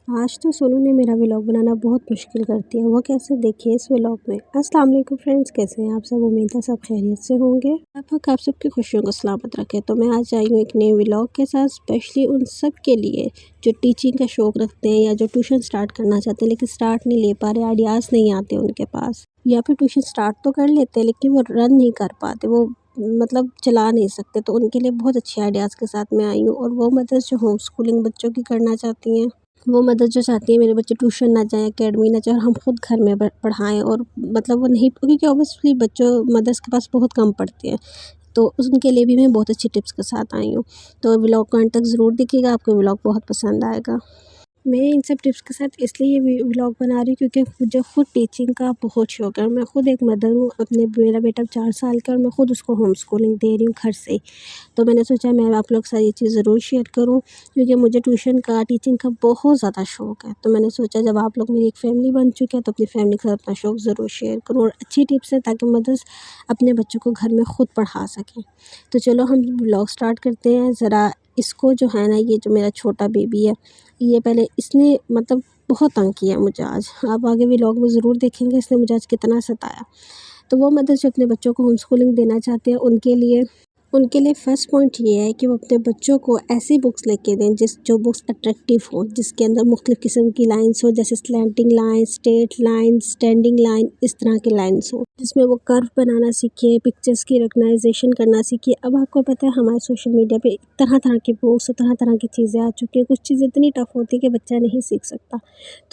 आज तो सोनू ने मेरा व्लॉग बनाना बहुत मुश्किल कर दिया। वो कैसे, देखिए इस व्लॉग में। अस्सलाम वालेकुम फ्रेंड्स, कैसे हैं आप सब? उम्मीद है सब खैरियत से होंगे। आप सबकी खुशियों को सलामत रखे। तो मैं आज आई हूँ एक नए व्लॉग के साथ, स्पेशली उन सब के लिए जो टीचिंग का शौक़ रखते हैं या जो ट्यूशन स्टार्ट करना चाहते हैं लेकिन स्टार्ट नहीं ले पा रहे, आइडियाज़ नहीं आते उनके पास, या फिर ट्यूशन स्टार्ट तो कर लेते हैं लेकिन वो रन नहीं कर पाते, वो मतलब चला नहीं सकते। तो उनके लिए बहुत अच्छे आइडियाज़ के साथ मैं आई हूँ। और वो मदर्स जो होम स्कूलिंग बच्चों की करना चाहती हैं, वो मदर जो चाहती है मेरे बच्चे ट्यूशन ना जाएँ, एकेडमी ना जाएँ और हम खुद घर में पढ़ाएँ, और मतलब वो नहीं, क्योंकि ऑब्वियसली बच्चों मदर्स के पास बहुत कम पढ़ते हैं। तो उनके लिए भी मैं बहुत अच्छी टिप्स के साथ आई हूँ। तो व्लॉग को अंत तक ज़रूर देखिएगा, आपको व्लॉग बहुत पसंद आएगा। मैं इन सब टिप्स के साथ इसलिए ये व्लॉग बना रही हूँ क्योंकि मुझे खुद टीचिंग का बहुत शौक़ है। मैं खुद एक मदर हूँ, मेरा बेटा 4 साल का, और मैं खुद उसको होम स्कूलिंग दे रही हूँ घर से। तो मैंने सोचा मैं आप लोग के साथ ये चीज़ ज़रूर शेयर करूँ, क्योंकि मुझे ट्यूशन का, टीचिंग का बहुत ज़्यादा शौक़ है। तो मैंने सोचा जब आप लोग मेरी एक फ़ैमिली बन चुके हैं तो अपनी फ़ैमिली के साथ अपना शौक़ ज़रूर शेयर करूँ, और अच्छी टिप्स है ताकि मदर्स अपने बच्चों को घर में खुद पढ़ा सकें। तो चलो हम व्लॉग स्टार्ट करते हैं। ज़रा इसको जो है ना, ये जो मेरा छोटा बेबी है, ये पहले इसने मतलब बहुत तंग किया मुझे आज। आप आगे व्लॉग में ज़रूर देखेंगे इसने मुझे आज कितना सताया। तो वो मदर जो अपने बच्चों को होम स्कूलिंग देना चाहते हैं, उनके लिए फ़र्स्ट पॉइंट ये है कि वो अपने बच्चों को ऐसी बुक्स लेके दें जो बुक्स अट्रैक्टिव हो, जिसके अंदर मुख्तलिफ़ किस्म की लाइन्स हो, जैसे slanting line, straight line, standing line, इस तरह की लाइन्स हो, जिसमें वो कर्व बनाना सीखे, पिक्चर्स की रिकग्नाइजेशन करना सीखे। अब आपको पता है हमारे सोशल मीडिया पे तरह तरह की बुक्स और तरह तरह की चीज़ें आ चुकी हैं। कुछ चीज़ें इतनी टफ होती है कि बच्चा नहीं सीख सकता।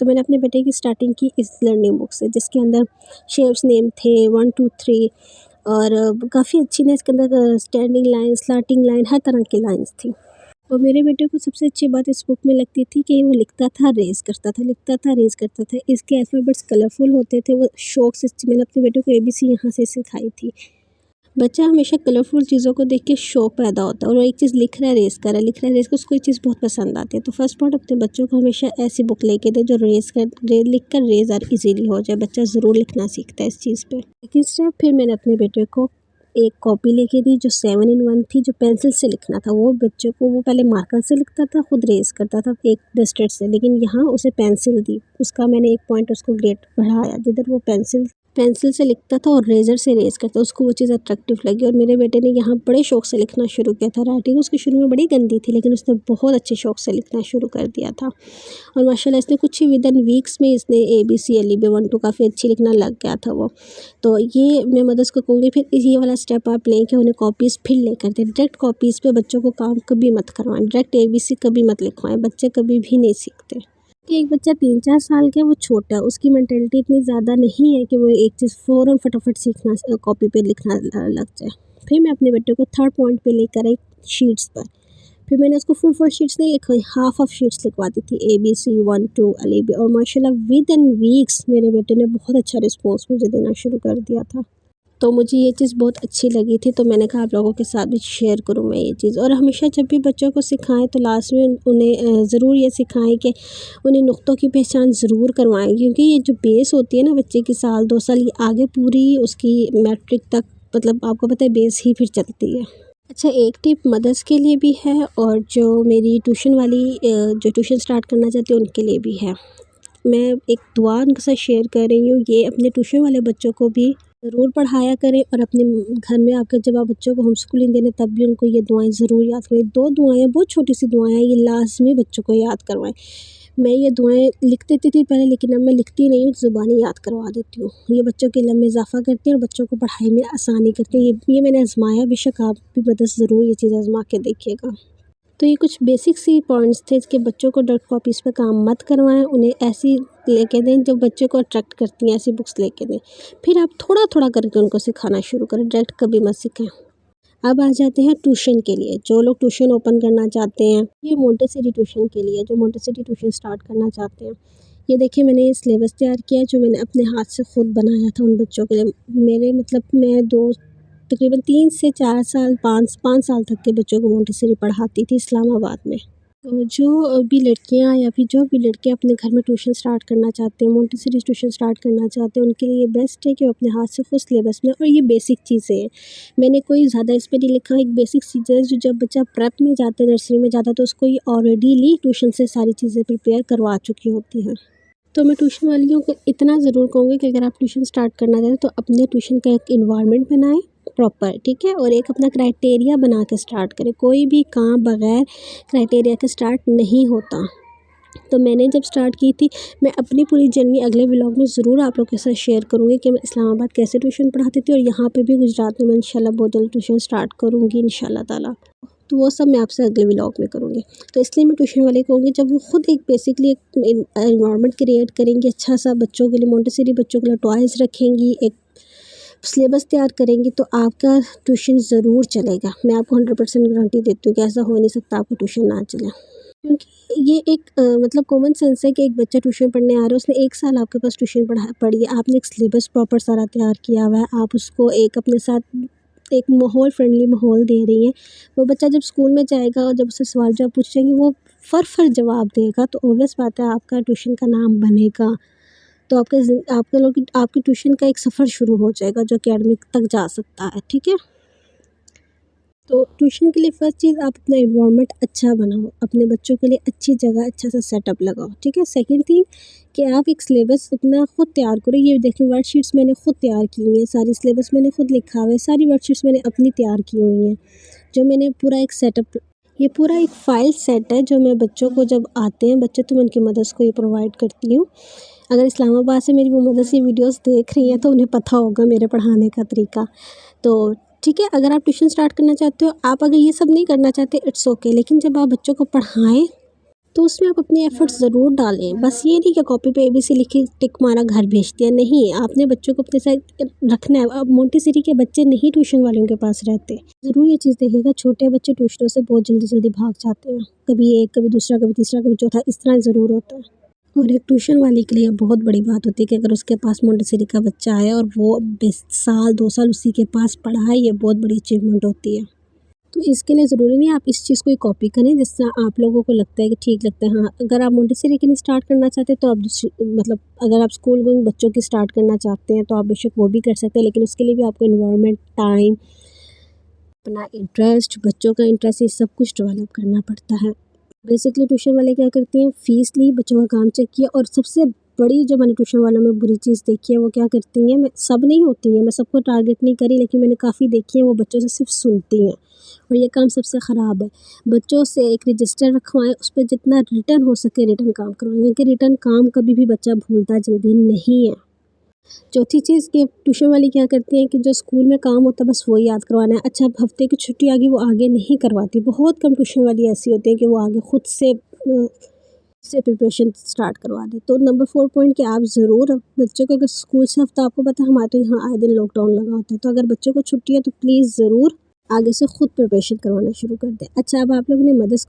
तो मैंने अपने बेटे की स्टार्टिंग की इस लर्निंग बुक से, जिसके अंदर शेप्स नेम थे 1 2 3, और काफ़ी अच्छी ना इसके अंदर स्टैंडिंग लाइन, स्लैंटिंग लाइन, हर तरह की लाइन्स थी। और मेरे बेटे को सबसे अच्छी बात इस बुक में लगती थी कि वो लिखता था, रेज़ करता था, लिखता था, रेज़ करता था। इसके अल्फ़ाबेट्स कलरफुल होते थे। वो शौक़ से मैंने अपने बेटे को एबीसी यहाँ से सिखाई थी। बच्चा हमेशा कलरफुल चीज़ों को देख के शौक़ पैदा होता है, और वो एक चीज़ लिख रहा है, रेज़ कर रहा है, लिख रहा है, रेज़ कर, उसको ये चीज़ बहुत पसंद आती है। तो फर्स्ट पॉइंट, अपने बच्चों को हमेशा ऐसी बुक लेके दें जो लिख कर रेज़ और ईज़िली हो जाए। बच्चा ज़रूर लिखना सीखता है इस चीज़ पे। सेकंड स्टेप, फिर मैंने अपने बेटे को एक कॉपी लेके दी जो 7 in 1 थी, जो पेंसिल से लिखना था। वो बच्चों को, वो पहले मार्कर से लिखता था, खुद रेज़ करता था एक डस्टर से, लेकिन यहाँ उसे पेंसिल दी। उसका मैंने एक पॉइंट उसको ग्रेड बढ़ाया, जिधर वो पेंसिल से लिखता था और रेज़र से रेज़ करता, उसको वो चीज़ अट्रैक्टिव लगी। और मेरे बेटे ने यहाँ बड़े शौक़ से लिखना शुरू किया था। राइटिंग उसकी शुरू में बड़ी गंदी थी, लेकिन उसने बहुत अच्छे शौक़ से लिखना शुरू कर दिया था। और माशाल्लाह इसने कुछ ही विदिन वीक्स में इसने ABC LB 1 2 काफ़ी अच्छी लिखना लग गया था वो। तो ये मैं मदर्स को कहूँगी, फिर ये वाला स्टेप आप लें कि उन्हें कॉपीज़ फिर लेकर दें। डायरेक्ट कॉपीज़ पे बच्चों को काम कभी मत करवाएं, डायरेक्ट ABC कभी मत लिखवाएं, बच्चे कभी भी नहीं सीखते। कि एक बच्चा 3-4 साल का है, वो छोटा है, उसकी मेंटालिटी इतनी ज़्यादा नहीं है कि वो एक चीज़ फ़ौरन फटाफट सीखना, कॉपी पे लिखना लग जाए। फिर मैं अपने बेटे को थर्ड पॉइंट पे लेकर आई शीट्स पर। फिर मैंने उसको फुल शीट्स नहीं लिखवाई, हाफ ऑफ शीट्स लिखवाती थी, ABC 1 2 LB। और माशाल्लाह विदिन वीक्स मेरे बेटे ने बहुत अच्छा रिस्पॉन्स मुझे देना शुरू कर दिया था। तो मुझे ये चीज़ बहुत अच्छी लगी थी, तो मैंने कहा आप लोगों के साथ भी शेयर करूँ मैं ये चीज़। और हमेशा जब भी बच्चों को सिखाएं तो लास्ट में उन्हें ज़रूर ये सिखाएं कि उन्हें नुक्तों की पहचान ज़रूर करवाएं, क्योंकि ये जो बेस होती है ना बच्चे की, साल 2 साल, ये आगे पूरी उसकी मैट्रिक तक, मतलब आपको पता है बेस ही फिर चलती है। अच्छा, एक टिप मदर्स के लिए भी है, और जो मेरी ट्यूशन वाली जो ट्यूशन स्टार्ट करना चाहती है उनके लिए भी है। मैं एक दुआ उनके साथ शेयर कर रही हूँ, ये अपने ट्यूशन वाले बच्चों को भी ज़रूर पढ़ाया करें, और अपने घर में आकर जब आप बच्चों को होम स्कूलिंग देने तब भी उनको ये दुआएं ज़रूर याद करें। 2 दुआएं, बहुत छोटी सी दुआएं हैं, ये लाज़मी बच्चों को याद करवाएं। मैं ये दुआएं लिख देती थी पहले, लेकिन अब मैं लिखती नहीं हूँ, ज़ुबानी याद करवा देती हूँ। ये बच्चों के इल्म में इजाफ़ा करती है और बच्चों को पढ़ाई में आसानी करती है। ये मैंने आज़माया, बेशक आप भी मदद ज़रूर ये चीज़ आज़मा के देखिएगा। तो ये कुछ बेसिक सी पॉइंट्स थे कि बच्चों को डायरेक्ट कॉपीज़ पे काम मत करवाएं, उन्हें ऐसी लेके दें जो बच्चे को अट्रैक्ट करती हैं, ऐसी बुक्स लेके दें। फिर आप थोड़ा थोड़ा करके उनको सिखाना शुरू करें, डायरेक्ट कभी मत सिखाएं। अब आ जाते हैं ट्यूशन के लिए। जो लोग ट्यूशन ओपन करना चाहते हैं, ये मोंटेसरी ट्यूशन के लिए, जो मोंटेसरी ट्यूशन स्टार्ट करना चाहते हैं, ये देखिए मैंने ये सिलेबस तैयार किया है जो मैंने अपने हाथ से खुद बनाया था उन बच्चों के लिए। मेरे मतलब मैं तकरीबन 3 से 4 साल, 5 साल तक के बच्चों को मोंटेसरी पढ़ाती थी इस्लामाबाद में। जो भी लड़कियां या फिर जो भी लड़के अपने घर में ट्यूशन स्टार्ट करना चाहते हैं, मोंटेसरी ट्यूशन स्टार्ट करना चाहते हैं, उनके लिए ये बेस्ट है कि वो अपने हाथ से खुद सिलेबस में, और ये बेसिक चीज़ें हैं। मैंने कोई ज़्यादा इस पे नहीं लिखा, एक बेसिक चीज़ें जो जब बच्चा प्रेप में जाता है, नर्सरी में जाता है, तो उसको ये ऑलरेडी ट्यूशन से सारी चीज़ें प्रिपेयर करवा चुकी होती हैं। तो मैं ट्यूशन वालियों को इतना ज़रूर कहूँगी कि अगर आप ट्यूशन स्टार्ट करना चाहें तो अपने ट्यूशन का एक इन्वायरमेंट बनाएं प्रॉपर, ठीक है, और एक अपना क्राइटेरिया बना के स्टार्ट करें। कोई भी काम बगैर क्राइटेरिया के स्टार्ट नहीं होता। तो मैंने जब स्टार्ट की थी, मैं अपनी पूरी जर्नी अगले व्लॉग में ज़रूर आप लोगों के साथ शेयर करूँगी कि मैं इस्लामाबाद कैसे ट्यूशन पढ़ाती थी, और यहाँ पे भी गुजरात में मैं इंशाल्लाह बहुत जल्द ट्यूशन स्टार्ट करूँगी इंशाल्लाह ताला। तो वो सब मैं आपसे अगले व्लॉग में करूँगी। तो इसलिए मैं ट्यूशन वाले कहूँगी, जब वो खुद एक बेसिकली एक एनवायरनमेंट क्रिएट करेंगी अच्छा सा बच्चों के लिए, मोंटेसरी बच्चों के लिए टॉयज़ रखेंगी, एक सिलेबस तैयार करेंगी, तो आपका ट्यूशन ज़रूर चलेगा। मैं आपको 100% गारंटी देती हूँ कि ऐसा हो नहीं सकता आपका ट्यूशन ना चले। क्योंकि ये एक मतलब कॉमन सेंस है कि एक बच्चा ट्यूशन पढ़ने आ रहा है, उसने 1 साल आपके पास ट्यूशन पढ़ी है, आपने एक सिलेबस प्रॉपर सारा तैयार किया हुआ है, आप उसको एक अपने साथ एक माहौल फ्रेंडली माहौल दे रही हैं। वो बच्चा जब स्कूल में जाएगा और जब उससे सवाल जवाब पूछेंगे, वो फर जवाब देगा, तो ऑब्वियस बात है आपका ट्यूशन का नाम बनेगा। तो आपके लोग आपके ट्यूशन का एक सफ़र शुरू हो जाएगा जो एकेडमिक तक जा सकता है, ठीक है। तो ट्यूशन के लिए फ़र्स्ट चीज़, आप अपना एनवायरनमेंट अच्छा बनाओ, अपने बच्चों के लिए अच्छी जगह अच्छा सा सेटअप लगाओ, ठीक है। सेकंड थिंग कि आप एक सिलेबस अपना खुद तैयार करो। ये देखें, वर्कशीट्स मैंने खुद तैयार की हुई हैं, सारी सिलेबस मैंने खुद लिखा हुआ है, सारी वर्कशीट्स मैंने अपनी तैयार की हुई हैं, जो मैंने पूरा एक सेटअप, ये पूरा एक फ़ाइल सेट है जो मैं बच्चों को जब आते हैं बच्चे, तो मैं उनकी मदर्स को ये प्रोवाइड करती हूँ। अगर इस्लामाबाद से मेरी वो मदर्स ये वीडियोस देख रही हैं तो उन्हें पता होगा मेरे पढ़ाने का तरीका। तो ठीक है, अगर आप ट्यूशन स्टार्ट करना चाहते हो, आप अगर ये सब नहीं करना चाहते, इट्स ओके, लेकिन जब आप बच्चों को पढ़ाएं तो उसमें आप अपने एफर्ट्स ज़रूर डालें। बस ये नहीं कि कॉपी पे एबीसी लिखी, टिक मारा, घर भेज दिया, नहीं, आपने बच्चों को अपने साथ रखना है। अब मोंटेसरी के बच्चे नहीं ट्यूशन वालों के पास रहते। ज़रूर ये चीज़ देखिएगा, छोटे बच्चे ट्यूशनों से बहुत जल्दी जल्दी भाग जाते हैं, कभी एक, कभी दूसरा, कभी तीसरा, कभी चौथा, इस तरह ज़रूर होता है। और एक ट्यूशन वाले के लिए बहुत बड़ी बात होती है कि अगर उसके पास मोंटेसरी का बच्चा है और वो 20 साल 2 साल उसी के पास पढ़ा है, ये बहुत बड़ी अचीवमेंट होती है। तो इसके लिए ज़रूरी नहीं है आप इस चीज़ को ही कॉपी करें, जिस तरह आप लोगों को लगता है कि ठीक लगता है। हाँ, अगर आप मोंटेसरी के लिए स्टार्ट करना चाहते हैं तो आप दूसरी, मतलब अगर आप स्कूल गोइंग बच्चों की स्टार्ट करना चाहते हैं तो आप बेशक वो भी कर सकते हैं, लेकिन उसके लिए भी आपको एनवायरनमेंट, टाइम, अपना इंटरेस्ट, बच्चों का इंटरेस्ट, ये सब कुछ डेवलप करना पड़ता है। बेसिकली ट्यूशन वाले क्या करती हैं, फ़ीस ली, बच्चों का काम चेक किया, और सबसे बड़ी जो मैंने ट्यूशन वालों में बुरी चीज़ देखी है वो क्या करती हैं, मैं सब नहीं होती हैं, मैं सबको टारगेट नहीं करी, लेकिन मैंने काफ़ी देखी है, वो बच्चों से सिर्फ सुनती हैं, और ये काम सबसे ख़राब है। बच्चों से एक रजिस्टर रखवाएं, उस पर जितना रिटर्न हो सके रिटर्न काम करवाएं, क्योंकि रिटर्न काम कभी भी बच्चा भूलता जल्दी नहीं है। चौथी चीज़ कि ट्यूशन वाली क्या करती हैं कि जो स्कूल में काम होता है बस वो याद करवाना है। अच्छा, अब हफ्ते की छुट्टी आ गई, वो आगे नहीं करवाती। बहुत कम ट्यूशन वाली ऐसी होती है कि वो आगे खुद से प्रिपरेशन स्टार्ट करवा दें। तो नंबर 4 पॉइंट कि आप ज़रूर बच्चों को, अगर स्कूल से हफ्ता, आपको पता है हमारे तो यहाँ आए दिन लॉकडाउन लगा होता है, तो अगर बच्चों को छुट्टी है तो प्लीज़ ज़रूर आगे से खुद प्रिपरेशन करवाना शुरू कर दें। अच्छा, अब आप लोगों ने मदर्स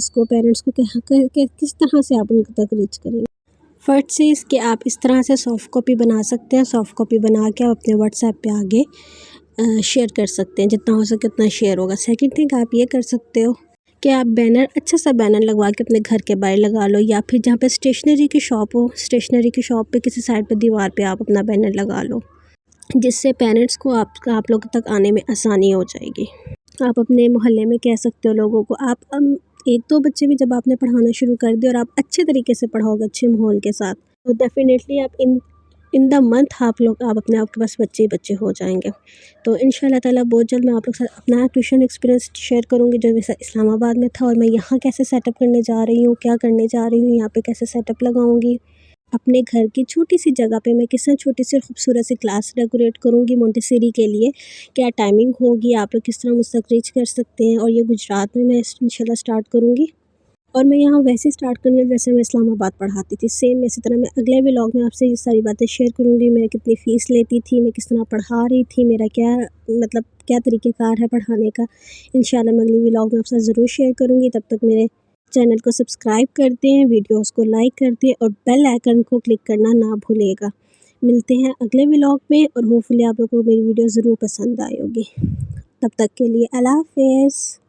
को पेरेंट्स को किस तरह से आप उनके तक रीच करेंगे। फर्स्ट चीज़ कि आप इस तरह से सॉफ़्ट कॉपी बना सकते हैं। सॉफ़्ट कॉपी बना के आप अपने व्हाट्सएप पे आगे शेयर कर सकते हैं, जितना हो सके उतना शेयर होगा। सेकंड थिंग आप ये कर सकते हो कि आप बैनर, अच्छा सा बैनर लगवा के अपने घर के बाहर लगा लो, या फिर जहाँ पे स्टेशनरी की शॉप हो, स्टेशनरी की शॉप पे किसी साइड पे दीवार पे आप अपना बैनर लगा लो, जिससे पेरेंट्स को आप लोगों तक आने में आसानी हो जाएगी। आप अपने मोहल्ले में कह सकते हो लोगों को, आप 1-2 बच्चे भी जब आपने पढ़ाना शुरू कर दिया और आप अच्छे तरीके से पढ़ाओगे, अच्छे माहौल के साथ, तो डेफ़िनेटली आप इन द मंथ आप अपने आपके पास बच्चे ही बच्चे हो जाएंगे। तो इंशाल्लाह ताला बहुत जल्द मैं आप लोग के साथ अपना ट्यूशन एक्सपीरियंस शेयर करूँगी, जो मेरे साथ इस्लामाबाद में था, और मैं यहाँ कैसे सेटअप करने जा रही हूँ, क्या करने जा रही हूँ, यहाँ पे कैसे सेटअप लगाऊँगी। अपने घर की छोटी सी जगह पे मैं किस तरह छोटी सी खूबसूरत सी क्लास डेकोरेट करूँगी मोंटेसरी के लिए, क्या टाइमिंग होगी, आप लोग किस तरह मुझ तक रीच कर सकते हैं, और ये गुजरात में मैं इंशाल्लाह स्टार्ट करूँगी। और मैं यहाँ वैसे स्टार्ट करूँगी जैसे मैं इस्लामाबाद पढ़ाती थी, सेम इसी तरह। मैं अगले व्लॉग में आपसे ये सारी बातें शेयर करूँगी, मैं कितनी फ़ीस लेती थी, मैं किस तरह पढ़ा रही थी, मेरा क्या मतलब क्या तरीक़ेकार है पढ़ाने का। इंशाल्लाह मैं अगले व्लॉग में आपसे ज़रूर शेयर करूँगी। तब तक मेरे चैनल को सब्सक्राइब कर दें, वीडियोज़ को लाइक कर दें, और बेल आइकन को क्लिक करना ना भूलिएगा। मिलते हैं अगले व्लॉग में, और होपफुली आप लोगों को मेरी वीडियो ज़रूर पसंद आई होगी। तब तक के लिए अल्लाह हाफ़िज़।